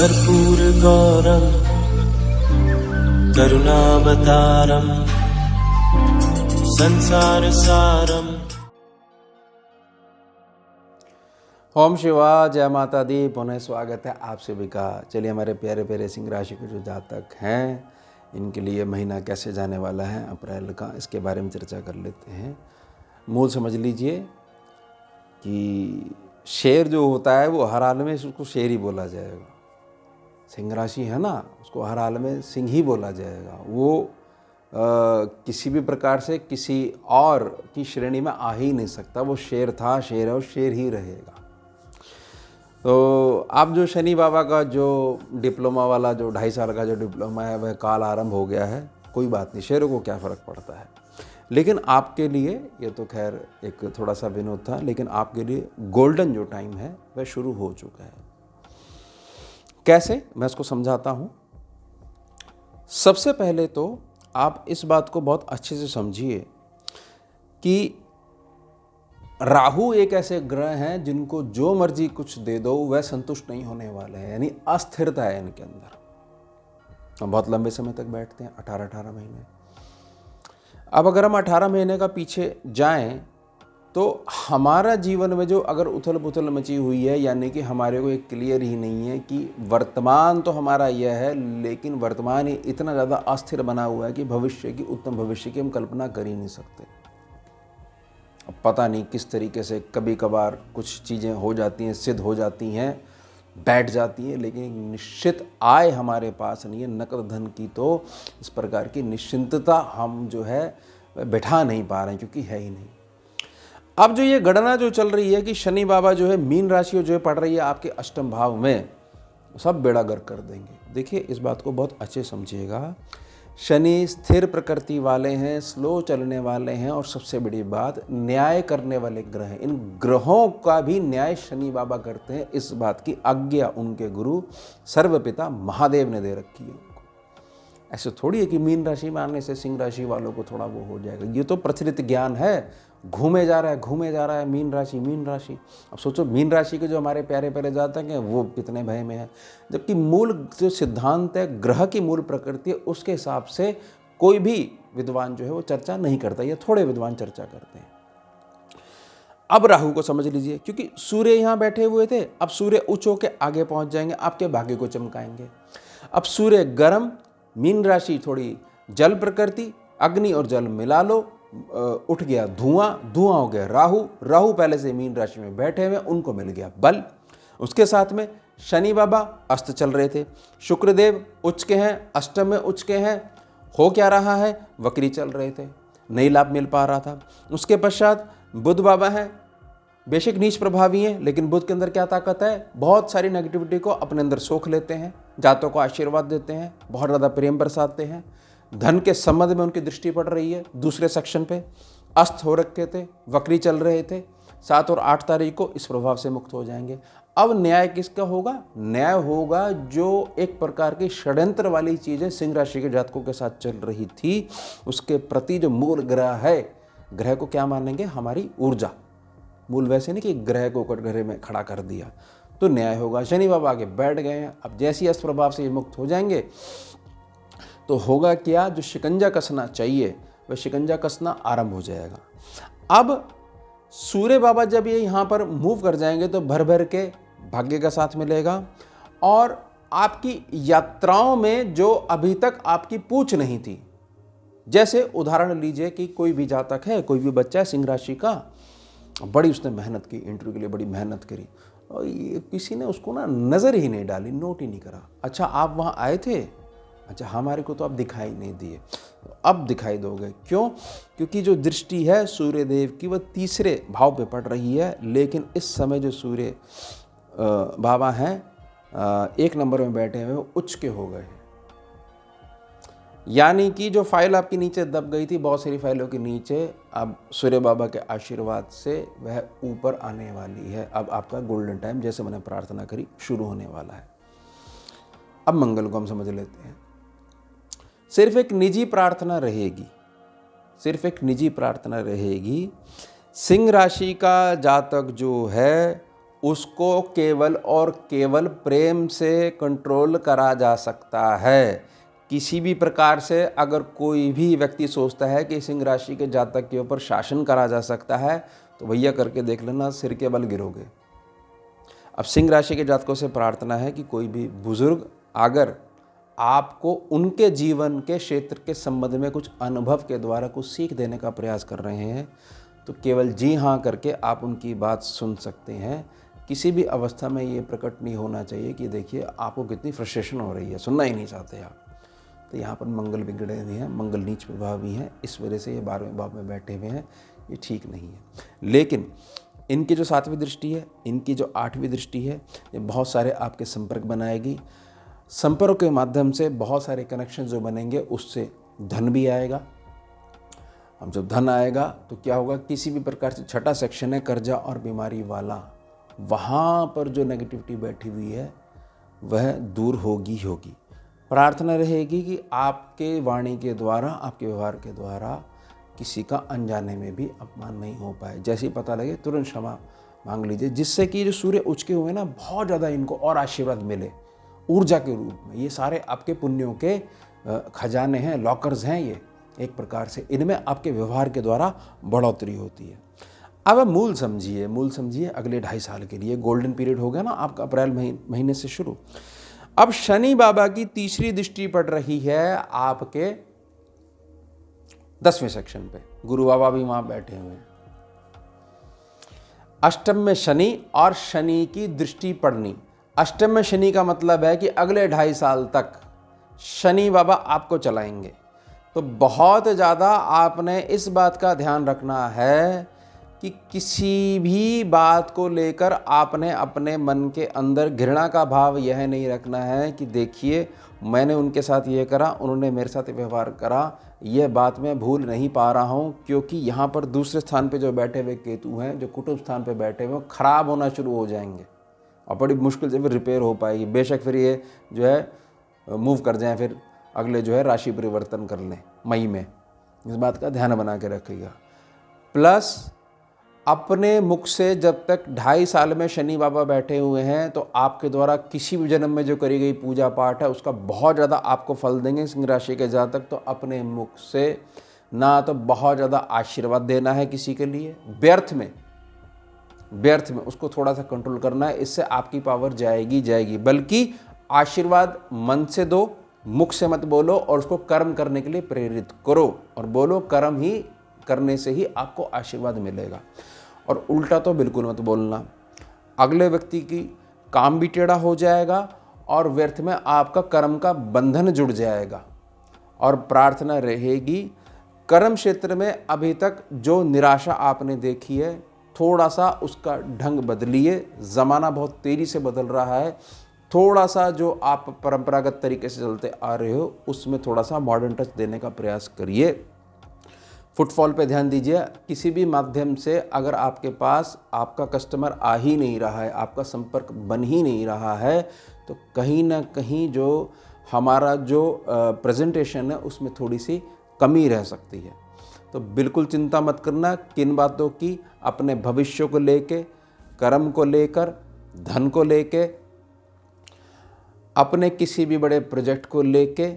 कर्पूरगौरं करुणावतारं संसारसारम्। ओम शिवा, जय माता दी। पुनः स्वागत है आप सभी का। चलिए, हमारे प्यारे प्यारे सिंह राशि के जो जातक हैं, इनके लिए महीना कैसे जाने वाला है अप्रैल का, इसके बारे में चर्चा कर लेते हैं। मूल समझ लीजिए कि शेर जो होता है वो हर हाल में उसको शेर ही बोला जाएगा। सिंह राशि है ना, उसको हर हाल में सिंह ही बोला जाएगा। वो किसी भी प्रकार से किसी और की श्रेणी में आ ही नहीं सकता। वो शेर था, शेर है और शेर ही रहेगा। तो अब जो शनि बाबा का जो डिप्लोमा वाला जो 2.5 साल का जो डिप्लोमा है वह काल आरंभ हो गया है। कोई बात नहीं, शेरों को क्या फ़र्क पड़ता है। लेकिन आपके लिए ये तो खैर एक थोड़ा सा विनोद था, लेकिन आपके लिए गोल्डन जो टाइम है वह शुरू हो चुका है। कैसे, मैं इसको समझाता हूँ। सबसे पहले तो आप इस बात को बहुत अच्छे से समझिए कि राहु एक ऐसे ग्रह हैं जिनको जो मर्जी कुछ दे दो वह संतुष्ट नहीं होने वाले हैं, यानी अस्थिरता है इनके अंदर। हम बहुत लंबे समय तक बैठते हैं, 18 महीने। अब अगर हम 18 महीने का पीछे जाएं तो हमारा जीवन में जो अगर उथल पुथल मची हुई है, यानी कि हमारे को एक क्लियर ही नहीं है कि वर्तमान तो हमारा यह है, लेकिन वर्तमान ही इतना ज़्यादा अस्थिर बना हुआ है कि भविष्य की, उत्तम भविष्य की हम कल्पना कर ही नहीं सकते। अब पता नहीं किस तरीके से कभी कभार कुछ चीज़ें हो जाती हैं, सिद्ध हो जाती हैं, बैठ जाती हैं, लेकिन निश्चित आय हमारे पास नहीं है। नकद धन की तो इस प्रकार की निश्चिंतता हम जो है बैठा नहीं पा रहे हैं, क्योंकि है ही नहीं। अब जो ये गणना जो चल रही है कि शनि बाबा जो है मीन राशि जो है पड़ रही है आपके अष्टम भाव में, सब बेड़ा गर्क कर देंगे। देखिए, इस बात को बहुत अच्छे समझिएगा। शनि स्थिर प्रकृति वाले हैं, स्लो चलने वाले हैं, और सबसे बड़ी बात न्याय करने वाले ग्रह हैं। इन ग्रहों का भी न्याय शनि बाबा करते हैं। इस बात की आज्ञा उनके गुरु सर्वपिता महादेव ने दे रखी है उनको। ऐसे थोड़ी है कि मीन राशि में आने से सिंह राशि वालों को थोड़ा वो हो जाएगा। ये तो प्रचलित ज्ञान है, घूमे जा रहा है मीन राशि। अब सोचो, मीन राशि के जो हमारे प्यारे प्यारे जातक हैं वो कितने भय में है, जबकि मूल जो सिद्धांत है, ग्रह की मूल प्रकृति है, उसके हिसाब से कोई भी विद्वान जो है वो चर्चा नहीं करता, या थोड़े विद्वान चर्चा करते हैं। अब राहु को समझ लीजिए, क्योंकि सूर्य यहाँ बैठे हुए थे, अब सूर्य उच्च होकर आगे पहुंच जाएंगे, आपके भाग्य को चमकाएंगे। अब सूर्य गर्म, मीन राशि थोड़ी जल प्रकृति, अग्नि और जल मिला लो, उठ गया धुआं हो गया राहु पहले से मीन राशि में बैठे हुए, उनको मिल गया बल। उसके साथ में शनि बाबा अस्त चल रहे थे, शुक्रदेव उच्च के हैं, अष्टम में उच्च के हैं। हो क्या रहा है, वक्री चल रहे थे, नहीं लाभ मिल पा रहा था। उसके पश्चात बुध बाबा हैं, बेशक नीच प्रभावी हैं, लेकिन बुध के अंदर क्या ताकत है, बहुत सारी नेगेटिविटी को अपने अंदर सोख लेते हैं, जातों को आशीर्वाद देते हैं, बहुत ज़्यादा प्रेम बरसाते हैं। धन के संबंध में उनकी दृष्टि पड़ रही है दूसरे सेक्शन पे। अस्त हो रखे थे, वक्री चल रहे थे, 7 और 8 तारीख को इस प्रभाव से मुक्त हो जाएंगे। अब न्याय किसका होगा, न्याय होगा जो एक प्रकार की षड्यंत्र वाली चीज़ें सिंह राशि के जातकों के साथ चल रही थी, उसके प्रति जो मूल ग्रह है, ग्रह को क्या मानेंगे, हमारी ऊर्जा। मूल वैसे नहीं कि ग्रह को कटघरे में खड़ा कर दिया, तो न्याय होगा। शनि बाबा आगे बैठ गए हैं, अब जैसी अस्त प्रभाव से ये मुक्त हो जाएंगे तो होगा क्या, जो शिकंजा कसना चाहिए वह शिकंजा कसना आरंभ हो जाएगा। अब सूर्य बाबा जब ये यहाँ पर मूव कर जाएंगे तो भर भर के भाग्य का साथ मिलेगा, और आपकी यात्राओं में जो अभी तक आपकी पूछ नहीं थी, जैसे उदाहरण लीजिए कि कोई भी जातक है, कोई भी बच्चा है सिंह राशि का, बड़ी उसने मेहनत की, इंटरव्यू के लिए बड़ी मेहनत करी, और ये किसी ने उसको ना नज़र ही नहीं डाली, नोट ही नहीं करा। अच्छा, आप वहाँ आए थे, अच्छा हमारे को तो अब दिखाई नहीं दिए, अब दिखाई दोगे। क्यों, क्योंकि जो दृष्टि है सूर्य देव की वह तीसरे भाव पे पड़ रही है, लेकिन इस समय जो सूर्य बाबा हैं 1 नंबर में बैठे हुए वो उच्च के हो गए हैं। यानी कि जो फाइल आपकी नीचे दब गई थी, बहुत सारी फाइलों के नीचे, अब सूर्य बाबा के आशीर्वाद से वह ऊपर आने वाली है। अब आपका गोल्डन टाइम, जैसे मैंने प्रार्थना करी, शुरू होने वाला है। अब मंगल को हम समझ लेते हैं। सिर्फ एक निजी प्रार्थना रहेगी, सिर्फ एक निजी प्रार्थना रहेगी। सिंह राशि का जातक जो है उसको केवल और केवल प्रेम से कंट्रोल करा जा सकता है। किसी भी प्रकार से अगर कोई भी व्यक्ति सोचता है कि सिंह राशि के जातक के ऊपर शासन करा जा सकता है तो भैया करके देख लेना, सिर के बल गिरोगे। अब सिंह राशि के जातकों से प्रार्थना है कि कोई भी बुजुर्ग अगर आपको उनके जीवन के क्षेत्र के संबंध में कुछ अनुभव के द्वारा कुछ सीख देने का प्रयास कर रहे हैं तो केवल जी हाँ करके आप उनकी बात सुन सकते हैं। किसी भी अवस्था में ये प्रकट नहीं होना चाहिए कि देखिए आपको कितनी फ्रस्ट्रेशन हो रही है, सुनना ही नहीं चाहते आप। तो यहाँ पर मंगल बिगड़े हुए हैं, मंगल नीच प्रभाव भी हैं, इस वजह से ये 12वें भाव में बैठे हुए हैं, ये ठीक नहीं है। लेकिन इनकी जो 7वीं दृष्टि है, इनकी जो 8वीं दृष्टि है, ये बहुत सारे आपके संपर्क बनाएगी। संपर्क के माध्यम से बहुत सारे कनेक्शन जो बनेंगे उससे धन भी आएगा। अब जब धन आएगा तो क्या होगा, किसी भी प्रकार से छठा सेक्शन है कर्जा और बीमारी वाला, वहाँ पर जो नेगेटिविटी बैठी हुई है वह दूर होगी। प्रार्थना रहेगी कि आपके वाणी के द्वारा, आपके व्यवहार के द्वारा किसी का अनजाने में भी अपमान नहीं हो पाए। जैसे ही पता लगे तुरंत क्षमा मांग लीजिए, जिससे कि जो सूर्य उचके हुए ना बहुत ज़्यादा इनको और आशीर्वाद मिले ऊर्जा के रूप में। ये सारे आपके पुण्यों के खजाने हैं, लॉकर्स हैं ये एक प्रकार से, इनमें आपके व्यवहार के द्वारा बढ़ोतरी होती है। अब मूल समझिए अगले 2.5 साल के लिए गोल्डन पीरियड हो गया ना आपका, अप्रैल महीने से शुरू। अब शनि बाबा की 3री दृष्टि पड़ रही है आपके 10वें सेक्शन पे, गुरु बाबा भी वहां बैठे हुए हैं। अष्टम में शनि और शनि की दृष्टि पड़नी। अष्टम में शनि का मतलब है कि अगले 2.5 साल तक शनि बाबा आपको चलाएंगे। तो बहुत ज़्यादा आपने इस बात का ध्यान रखना है कि किसी भी बात को लेकर आपने अपने मन के अंदर घृणा का भाव यह नहीं रखना है कि देखिए मैंने उनके साथ ये करा, उन्होंने मेरे साथ व्यवहार करा, यह बात मैं भूल नहीं पा रहा हूँ। क्योंकि यहाँ पर दूसरे स्थान पे जो बैठे हुए केतु हैं, जो कुटुंब स्थान पे बैठे हुए, खराब होना शुरू हो जाएंगे और बड़ी मुश्किल से फिर रिपेयर हो पाएगी। बेशक फिर ये जो है मूव कर जाएं, फिर अगले जो है राशि परिवर्तन कर लें मई में, इस बात का ध्यान बना के रखिएगा। प्लस अपने मुख से जब तक 2.5 साल में शनि बाबा बैठे हुए हैं तो आपके द्वारा किसी भी जन्म में जो करी गई पूजा पाठ है उसका बहुत ज़्यादा आपको फल देंगे सिंह राशि के जातक। तो अपने मुख से ना तो बहुत ज़्यादा आशीर्वाद देना है किसी के लिए, व्यर्थ में उसको थोड़ा सा कंट्रोल करना है, इससे आपकी पावर जाएगी। बल्कि आशीर्वाद मन से दो, मुख से मत बोलो, और उसको कर्म करने के लिए प्रेरित करो और बोलो, कर्म ही करने से ही आपको आशीर्वाद मिलेगा। और उल्टा तो बिल्कुल मत बोलना, अगले व्यक्ति की काम भी टेढ़ा हो जाएगा और व्यर्थ में आपका कर्म का बंधन जुड़ जाएगा। और प्रार्थना रहेगी कर्म क्षेत्र में अभी तक जो निराशा आपने देखी है थोड़ा सा उसका ढंग बदलिए। ज़माना बहुत तेज़ी से बदल रहा है, थोड़ा सा जो आप परंपरागत तरीके से चलते आ रहे हो उसमें थोड़ा सा मॉडर्न टच देने का प्रयास करिए। फुटफॉल पे ध्यान दीजिए। किसी भी माध्यम से अगर आपके पास आपका कस्टमर आ ही नहीं रहा है, आपका संपर्क बन ही नहीं रहा है, तो कहीं ना कहीं जो हमारा जो प्रेजेंटेशन है उसमें थोड़ी सी कमी रह सकती है। तो बिल्कुल चिंता मत करना किन बातों की, अपने भविष्य को लेके, कर्म को लेकर, धन को लेके, अपने किसी भी बड़े प्रोजेक्ट को लेके,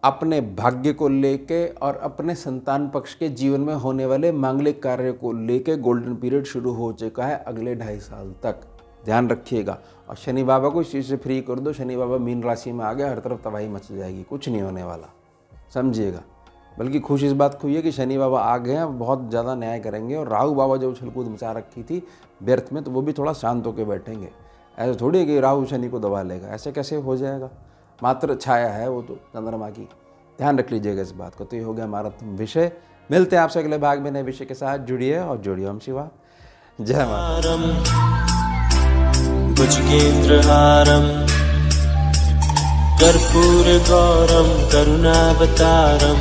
अपने भाग्य को लेके और अपने संतान पक्ष के जीवन में होने वाले मांगलिक कार्य को लेके गोल्डन पीरियड शुरू हो चुका है अगले 2.5 साल तक। ध्यान रखिएगा। और शनि बाबा को इस चीज़ से फ्री कर दो। शनि बाबा मीन राशि में आ गया, हर तरफ तबाही मच जाएगी, कुछ नहीं होने वाला, समझिएगा। बल्कि खुश इस बात को हुई है कि शनि बाबा आ गए हैं, बहुत ज़्यादा न्याय करेंगे। और राहु बाबा जो उछलकूद मचा रखी थी व्यर्थ में, तो वो भी थोड़ा शांत होकर बैठेंगे। ऐसे थोड़ी है कि राहु शनि को दबा लेगा, ऐसे कैसे हो जाएगा, मात्र छाया है वो तो चंद्रमा की। ध्यान रख लीजिएगा इस बात को। तो ये हो गया हमारा विषय। मिलते हैं आपसे अगले भाग में नए विषय के साथ। जुड़िए और जोड़िए। ओम शिवा जय माता। भुजगेन्द्रहारं कर्पूरगौरं करुणावतारं